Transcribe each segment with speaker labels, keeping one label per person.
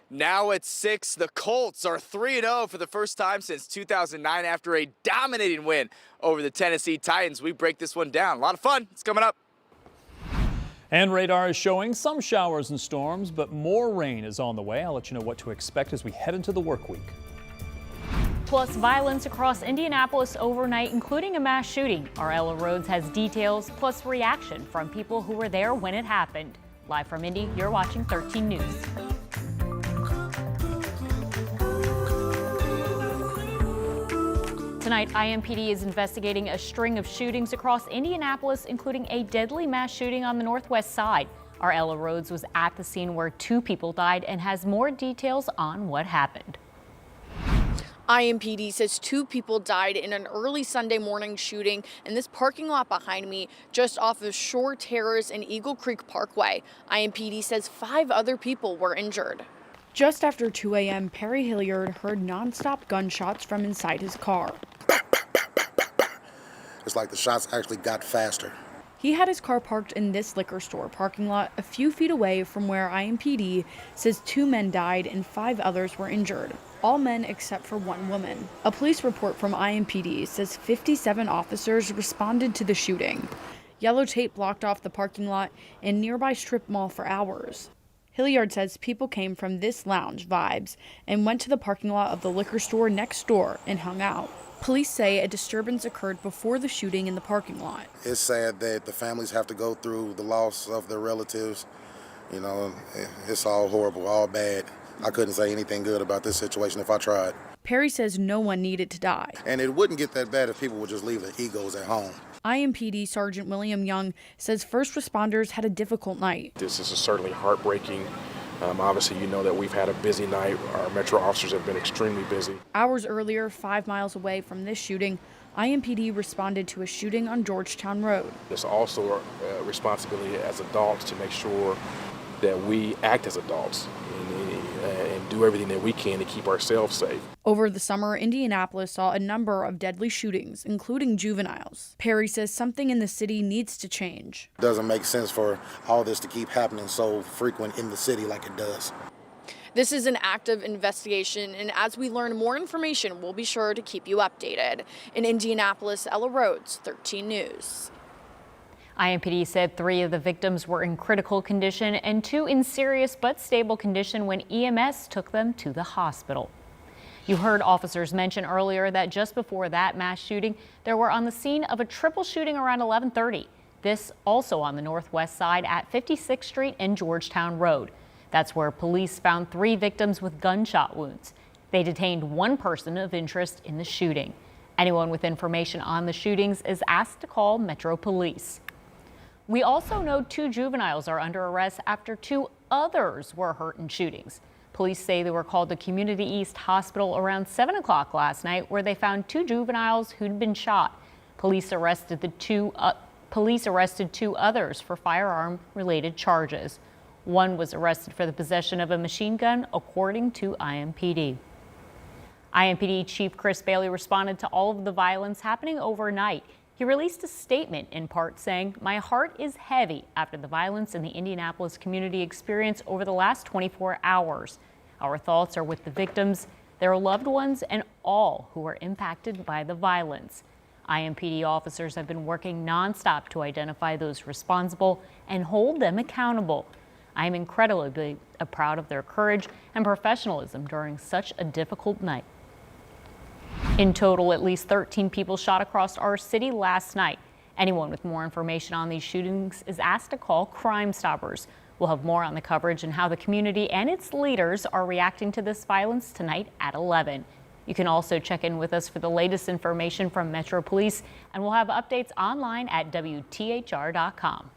Speaker 1: Now at 6, the Colts are 3-0 for the first time since 2009 after a dominating win over the Tennessee Titans. We break this one down. A lot of fun. It's coming up.
Speaker 2: And radar is showing some showers and storms, but more rain is on the way. I'll let you know what to expect as we head into the work week.
Speaker 3: Plus violence across Indianapolis overnight, including a mass shooting. Our Ella Rhodes has details, plus reaction from people who were there when it happened. Live from Indy, you're watching 13 News. Tonight, IMPD is investigating a string of shootings across Indianapolis, including a deadly mass shooting on the northwest side. Our Ella Rhodes was at the scene where 2 people died and has more details on what happened.
Speaker 4: IMPD says 2 people died in an early Sunday morning shooting in this parking lot behind me, just off of Shore Terrace and Eagle Creek Parkway. IMPD says 5 other people were injured.
Speaker 5: Just after 2 a.m., Perry Hilliard heard nonstop gunshots from inside his car.
Speaker 6: It's like the shots actually got faster.
Speaker 5: He had his car parked in this liquor store parking lot a few feet away from where IMPD says 2 men died and 5 others were injured. All men except for 1 woman. A police report from IMPD says 57 officers responded to the shooting. Yellow tape blocked off the parking lot and nearby strip mall for hours. Hilliard says people came from this lounge, Vibes, and went to the parking lot of the liquor store next door and hung out. Police say a disturbance occurred before the shooting in the parking lot.
Speaker 6: It's sad that the families have to go through the loss of their relatives. You know, it's all horrible, all bad. I couldn't say anything good about this situation if I tried.
Speaker 5: Perry says no one needed to die.
Speaker 6: And it wouldn't get that bad if people would just leave their egos at home.
Speaker 5: IMPD Sergeant William Young says first responders had a difficult night.
Speaker 7: This is certainly heartbreaking. Obviously, you know that we've had a busy night. Our Metro officers have been extremely busy.
Speaker 5: Hours earlier, 5 miles away from this shooting, IMPD responded to a shooting on Georgetown Road.
Speaker 7: It's also a responsibility as adults to make sure that we act as adults and do everything that we can to keep ourselves safe.
Speaker 5: Over the summer, Indianapolis saw a number of deadly shootings, including juveniles. Perry says something in the city needs to change.
Speaker 6: It doesn't make sense for all this to keep happening so frequent in the city like it does.
Speaker 4: This is an active investigation, and as we learn more information, we'll be sure to keep you updated. In Indianapolis, Ella Rhodes, 13 News.
Speaker 3: IMPD said 3 of the victims were in critical condition and 2 in serious but stable condition when EMS took them to the hospital. You heard officers mention earlier that just before that mass shooting, they were on the scene of a triple shooting around 11:30. This also on the northwest side at 56th Street and Georgetown Road. That's where police found 3 victims with gunshot wounds. They detained 1 person of interest in the shooting. Anyone with information on the shootings is asked to call Metro Police. We also know 2 juveniles are under arrest after 2 others were hurt in shootings. Police say they were called to Community East Hospital around 7 o'clock last night, where they found 2 juveniles who'd been shot. Police arrested 2 others for firearm-related charges. 1 was arrested for the possession of a machine gun, according to IMPD. IMPD Chief Chris Bailey responded to all of the violence happening overnight. He released a statement in part saying, "My heart is heavy after the violence in the Indianapolis community experience over the last 24 hours. Our thoughts are with the victims, their loved ones, and all who are impacted by the violence." IMPD officers have been working nonstop to identify those responsible and hold them accountable. I am incredibly proud of their courage and professionalism during such a difficult night. In total, at least 13 people shot across our city last night. Anyone with more information on these shootings is asked to call Crime Stoppers. We'll have more on the coverage and how the community and its leaders are reacting to this violence tonight at 11. You can also check in with us for the latest information from Metro Police, and we'll have updates online at WTHR.com.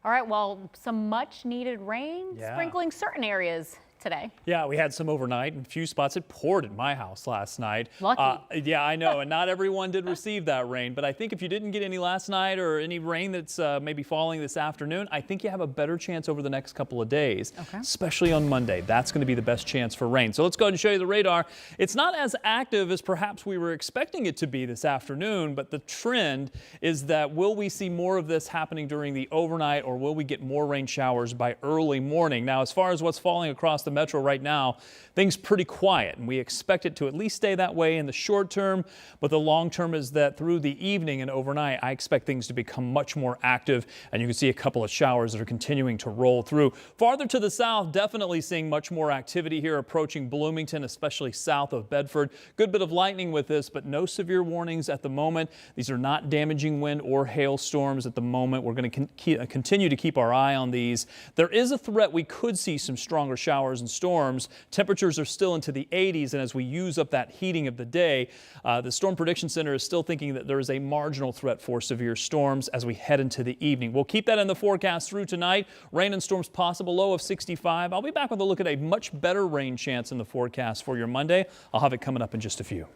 Speaker 3: All right, well, some much needed rain sprinkling certain areas today.
Speaker 2: Yeah, we had some overnight and a few spots. It poured at my house last night.
Speaker 3: Lucky.
Speaker 2: Yeah, I know, and not everyone did receive that rain, but I think if you didn't get any last night or any rain that's maybe falling this afternoon, I think you have a better chance over the next couple of days, especially on Monday. That's going to be the best chance for rain. So let's go ahead and show you the radar. It's not as active as perhaps we were expecting it to be this afternoon, but the trend is that will we see more of this happening during the overnight, or will we get more rain showers by early morning? Now, as far as what's falling across the metro right now, things pretty quiet, and we expect it to at least stay that way in the short term, but the long term is that through the evening and overnight, I expect things to become much more active, and you can see a couple of showers that are continuing to roll through. Farther to the south, definitely seeing much more activity here approaching Bloomington, especially south of Bedford. Good bit of lightning with this, but no severe warnings at the moment. These are not damaging wind or hail storms at the moment. We're going to continue to keep our eye on these. There is a threat we could see some stronger showers and storms. Temperatures are still into the 80s, and as we use up that heating of the day, the Storm Prediction Center is still thinking that there is a marginal threat for severe storms as we head into the evening. We'll keep that in the forecast through tonight. Rain and storms possible, low of 65. I'll be back with a look at a much better rain chance in the forecast for your Monday. I'll have it coming up in just a few.